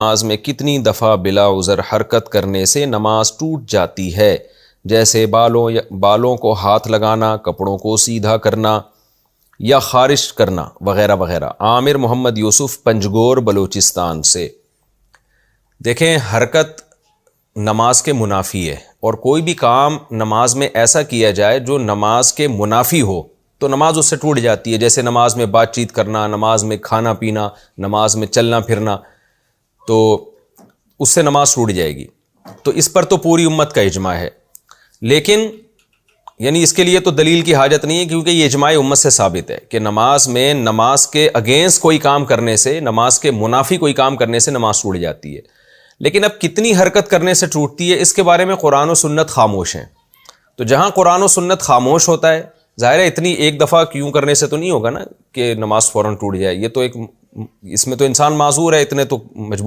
नमाज में कितनी दफ़ा बिला उज़र हरकत करने से नमाज टूट जाती है, जैसे बालों को हाथ लगाना, कपड़ों को सीधा करना या खारिश करना वगैरह वगैरह। आमिर मोहम्मद यूसुफ, पंजगोर, बलूचिस्तान से। देखें, हरकत नमाज के मुनाफी है और कोई भी काम नमाज में ऐसा किया जाए जो नमाज के मुनाफी हो तो नमाज उससे टूट जाती है। जैसे नमाज में बातचीत करना, नमाज में खाना पीना, नमाज में चलना फिरना, तो उससे नमाज टूट जाएगी। तो इस पर तो पूरी उम्मत का इजमा है, लेकिन यानी इसके लिए तो दलील की हाजत नहीं है, क्योंकि ये इजमाए उम्मत से साबित है कि नमाज में नमाज के अगेंस्ट कोई काम करने से, नमाज के मुनाफी कोई काम करने से नमाज टूट जाती है। लेकिन अब कितनी हरकत करने से टूटती है, इसके बारे में कुरान और सुन्नत खामोश हैं। तो जहां कुरान और सुन्नत खामोश होता है, जाहिर है इतनी एक दफ़ा क्यों करने से तो नहीं होगा ना कि नमाज फ़ौरन टूट जाए। ये तो एक, इसमें तो इंसान माजूर है, इतने तो मजबूर